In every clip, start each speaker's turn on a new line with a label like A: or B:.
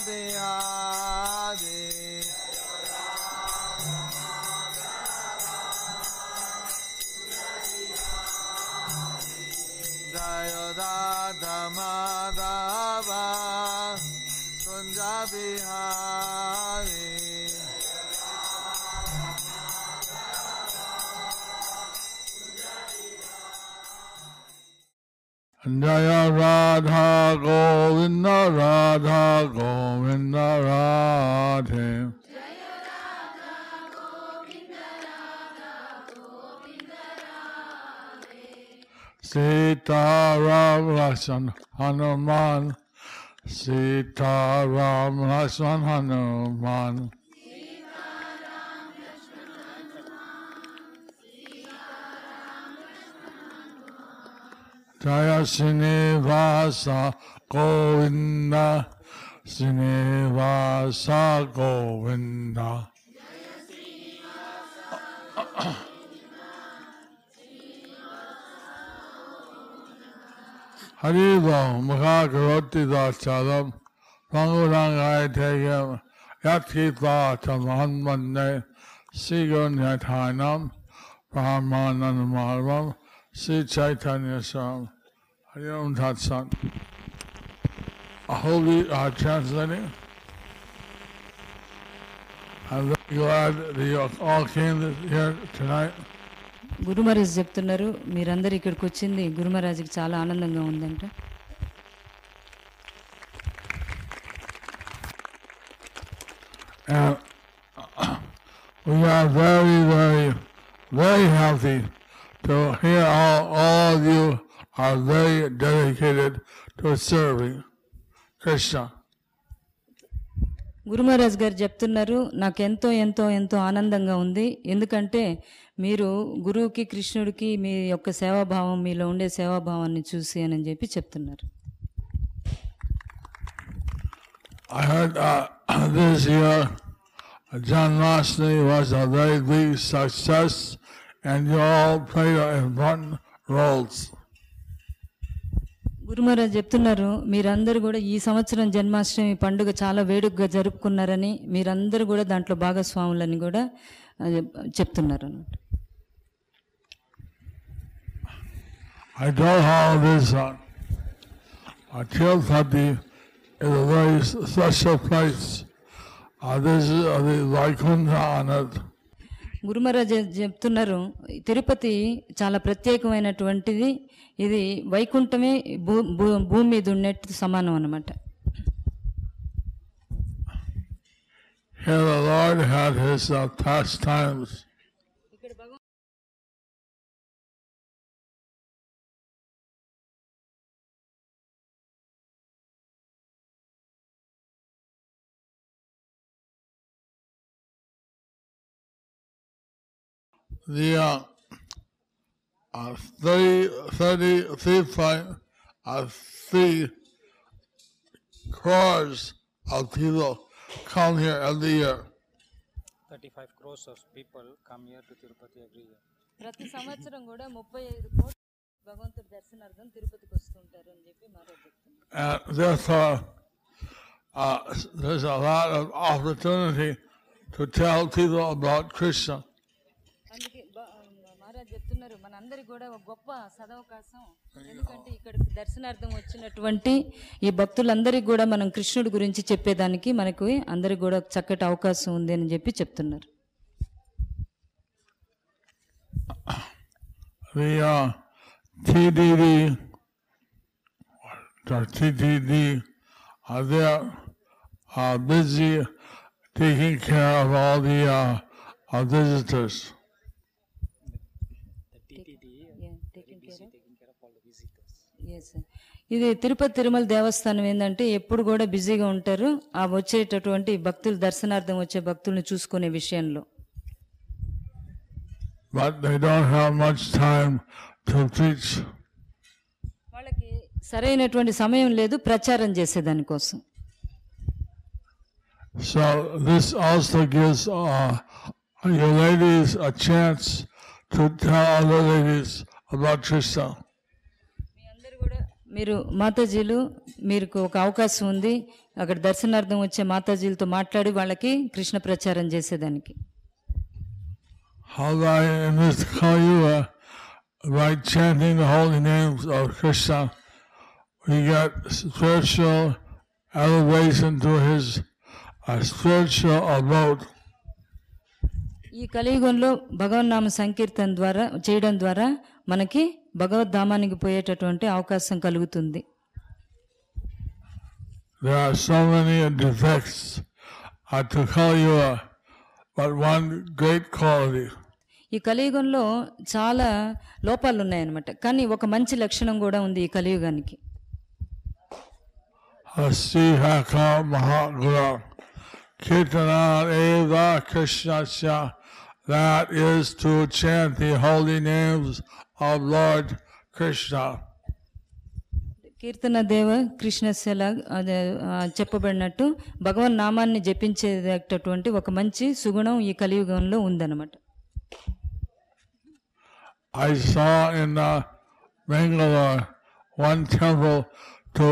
A: Bihari Jayo Radha Madhava Kunja Bihari Jaya Radha Govinda Radha Govinda Radhe
B: Jaya Radha Govinda Radha Govinda Radhe
A: Sita Ram Lakshman Hanuman Sita Ram Lakshman Hanuman Jaya Srinivasa Govinda Srinivasa Govinda Hariva Mukha Karoti Dachalam Pangurangai Tegam Yatkita Tamanmane Sigun Yathanam Brahmananamarvam Sri Chaitanya Sam Hariom Tat Sat. I hope you are translating. I'm very glad that you all came here tonight.
C: గురుమహారాజ్ చెప్తున్నారు మీరందరూ ఇక్కడికి వచ్చింది గురుమహారాజ్కి చాలా ఆనందంగా ఉందంట.
A: And we are very, very, very happy to hear all of you are very dedicated to serving Krishna.
C: గురుమహారాజ్ గారు చెప్తున్నారు నాకు ఎంతో ఎంతో ఎంతో ఆనందంగా ఉంది, ఎందుకంటే మీరు గురువుకి కృష్ణుడికి మీ యొక్క సేవాభావం మీలో ఉండే సేవాభావాన్ని చూసి అని చెప్పి చెప్తున్నారు.
A: I heard this year Janmashtami was a very big success and you all played important roles.
C: గురుమహారాజ్ చెప్తున్నారు మీరందరూ కూడా ఈ సంవత్సరం జన్మాష్టమి పండుగ చాలా వేడుకగా జరుపుకున్నారని, మీరందరూ కూడా దాంట్లో భాగస్వాములని కూడా చెప్తున్నారు అన్నమాట.
A: I told how this Tirupati is a very special place. This is the Vaikuntha on it.
C: గురుమహారాజ్ చెప్తున్నారు తిరుపతి చాలా ప్రత్యేకమైనటువంటిది, ఇది వైకుంఠమే భూమి మీద ఉన్నట్టు సమానం అన్నమాట.
A: Here the Lord had his pastimes. The 33.3 crores of people come here every year.
D: 35 crores of people come here to Tirupati every year.
C: ప్రతి సంవత్సరం కూడా 35 కోట్ల భగవంతుడి దర్శనార్థం తిరుపతికి వస్తుంటారు అని చెప్పి మహారాజ్ చెప్తున్నారు.
A: And therefore, there's a lot of opportunity to tell people about Krishna.
C: అందుకే మహారాజ్ చెప్తున్నారు మనందరికి కూడా ఒక గొప్ప సదవకాశం, ఎందుకంటే ఇక్కడికి దర్శనార్థం వచ్చినటువంటి ఈ భక్తులందరికీ కూడా మనం కృష్ణుడి గురించి చెప్పేదానికి మనకు అందరికి కూడా చక్కటి అవకాశం ఉంది అని చెప్పి చెప్తున్నారు.
A: The TTD they are busy taking care of all the visitors.
C: ఇది తిరుపతి తిరుమల దేవస్థానం ఏంటంటే ఎప్పుడు కూడా బిజీగా ఉంటారు ఆ వచ్చేటటువంటి భక్తులు దర్శనార్థం వచ్చే భక్తుల్ని చూసుకునే విషయంలో.
A: But they don't have much time to preach.
C: వాళ్ళకి సరైనటువంటి సమయం లేదు ప్రచారం చేసేదానికోసం.
A: So this also gives your ladies a
C: మీరు మాతాజీలు మీకు ఒక అవకాశం ఉంది అక్కడ దర్శనార్థం వచ్చే మాతాజీలతో మాట్లాడి వాళ్ళకి కృష్ణ ప్రచారం చేసేదానికి.
A: How I in this Kaliyuga, by chanting the holy names of Krishna, we get spiritual elevation to his spiritual abode.
C: ఈ కలియుగంలో భగవన్నామ సంకీర్తన ద్వారా చేయడం ద్వారా మనకి భగవద్ధామానికి పోయేటటువంటి అవకాశం కలుగుతుంది.
A: There are so many defects to Kaliyuga, but one great quality.
C: ఈ కలియుగంలో చాలా లోపాలు ఉన్నాయన్నమాట, కానీ ఒక మంచి లక్షణం కూడా ఉంది ఈ కలియుగానికి.
A: Srihaka Mahagura Kirtana Eva Krishnasya, that is to chant the holy names of Lord Krishna.
C: కీర్తన దేవ కృష్ణస్యలా చెప్పబడినట్టు భగవన్ నామాన్ని జపించేటటువంటి ఒక మంచి సుగుణం ఈ కలియుగంలో ఉందన్నమాట.
A: I saw in Bangalore one temple to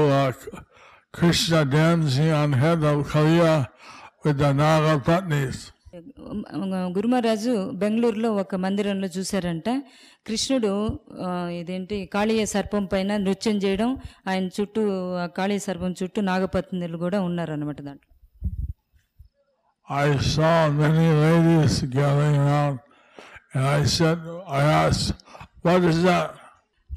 A: Krishna dancing on head of Kaliya with the Naga Patnis.
C: గురుమహారాజు బెంగళూరులో ఒక మందిరంలో చూశారంట కృష్ణుడు ఇదేంటి కాళీయ సర్పం పైన నృత్యం చేయడం, ఆయన చుట్టూ కాళీయ సర్పం చుట్టూ నాగపత్నులు కూడా ఉన్నారన్నమాట. దాంట్లో
A: I saw many ladies gathering around and I asked, what is that?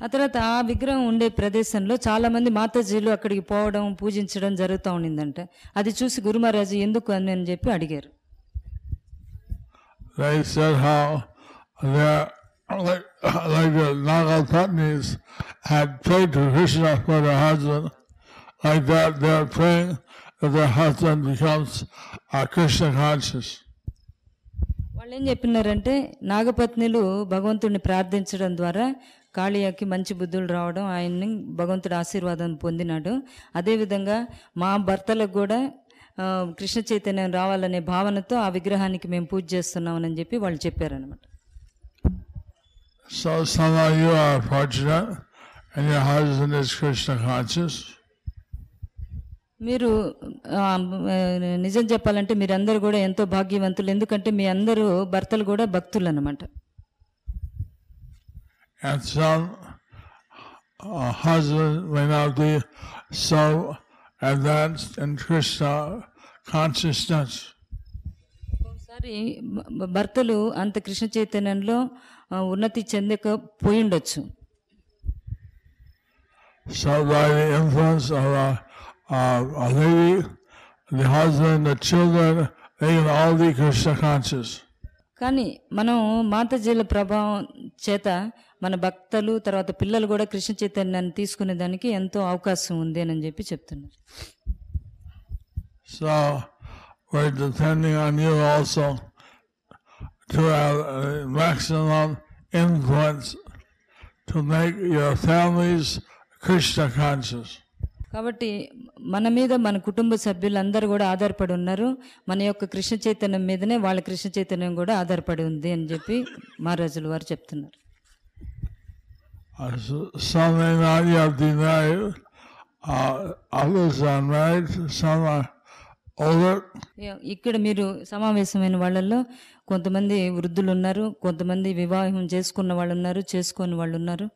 C: ఆ తర్వాత ఆ విగ్రహం ఉండే ప్రదేశంలో చాలా మంది మాతాజీలు అక్కడికి పోవడం పూజించడం జరుగుతూ ఉండిందంట. అది చూసి గురుమహారాజు ఎందుకు అని చెప్పి అడిగారు.
A: They said how like the Naga Patnis had prayed to Krishna for their husband, like that they're praying that their husband becomes Krishna conscious.
C: వాళ్ళు ఏం చెప్పినారంటే నాగపత్నులు భగవంతుడిని ప్రార్థించడం ద్వారా కాళీయకి మంచి బుద్ధులు రావడం, ఆయన్ని భగవంతుడి ఆశీర్వాదం పొందినాడు. అదేవిధంగా మా భర్తలకు కూడా కృష్ణ చైతన్యం రావాలనే భావనతో ఆ విగ్రహానికి మేము పూజ చేస్తున్నామని చెప్పి వాళ్ళు చెప్పారనమాట.
A: So some of you are fortunate and your husband is Krishna conscious.
C: మీరు నిజం చెప్పాలంటే మీరందరూ కూడా ఎంతో భాగ్యవంతులు, ఎందుకంటే మీ అందరూ భర్తలు కూడా భక్తులు అన్నమాట.
A: And some husbands may not be so advanced in Krishna consciousness.
C: ఒకసారి భర్తలు అంత కృష్ణ చైతన్యంలో ఉన్నతి చెందకపోయి ఉండొచ్చు.
A: So by the influence of a lady, the husband, the children, they can all be Krishna conscious.
C: కానీ మనం మాతాజీల ప్రభావం చేత మన భక్తులు తర్వాత పిల్లలు కూడా కృష్ణ చైతన్యాన్ని తీసుకునే దానికి ఎంతో అవకాశం ఉంది అని చెప్పి చెప్తున్నారు.
A: So we're depending on you also to have maximum influence to make your families Krishna conscious.
C: కాబట్టి మన మీద మన కుటుంబ సభ్యులందరూ కూడా ఆధారపడి ఉన్నారు. మన యొక్క కృష్ణ చైతన్యం మీదనే వాళ్ళ కృష్ణ చైతన్యం కూడా ఆధారపడి ఉంది అని చెప్పి మహారాజుల వారు చెప్తున్నారు.
A: Some may not yet be married, others are married, some are older.
C: ఇక్కడ మీరు సమావేశమైన వాళ్ళల్లో కొంతమంది వృద్ధులు ఉన్నారు, కొంతమంది వివాహం చేసుకున్న వాళ్ళు ఉన్నారు, చేసుకోని వాళ్ళు ఉన్నారు.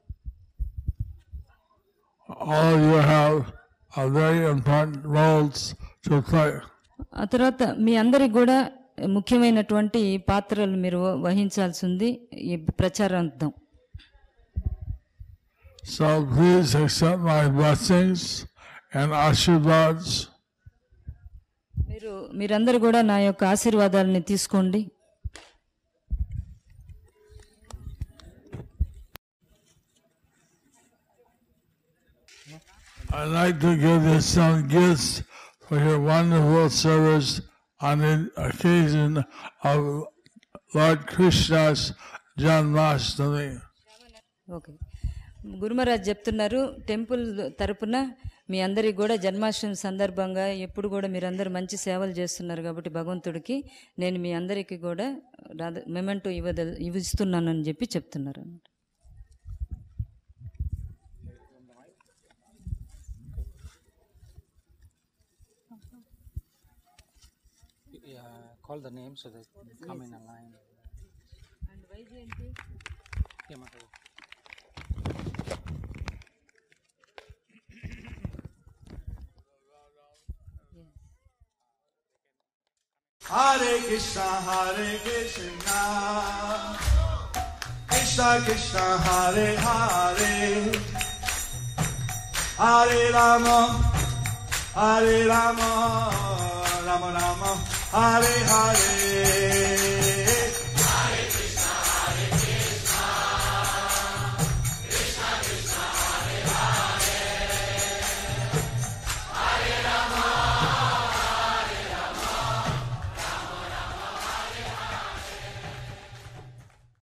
A: All you have very important roles to play.
C: ఆ తర్వాత మీ అందరికి కూడా ముఖ్యమైనటువంటి పాత్రలు మీరు వహించాల్సి ఉంది ఈ ప్రచారార్థం.
A: So please accept my blessings and ashirvads.
C: మీరందరూ కూడా నా యొక్క ఆశీర్వాదాలని తీసుకోండి.
A: I'd like to give you some gifts for your wonderful service on the occasion of Lord Krishna's Janmashtami.
C: Okay, Gurumaharaj చెప్తున్నారు టెంపుల్ తరపున మీ అందరికి కూడా జన్మాష్టమి సందర్భంగా ఎప్పుడు కూడా మీరందరూ మంచి సేవలు చేస్తున్నారు కాబట్టి భగవంతుడికి నేను మీ అందరికీ కూడా మెమెంటో ఇస్తున్నానని చెప్పి చెప్తున్నారు అన్నమాట.
D: call the name so that they come in a line.
C: And Vyjayanthi
D: Yeah, Mataji.
E: Hare Krishna, Krishna Krishna, Hare Hare, Hare Rama, Rama Rama, Hare Hare.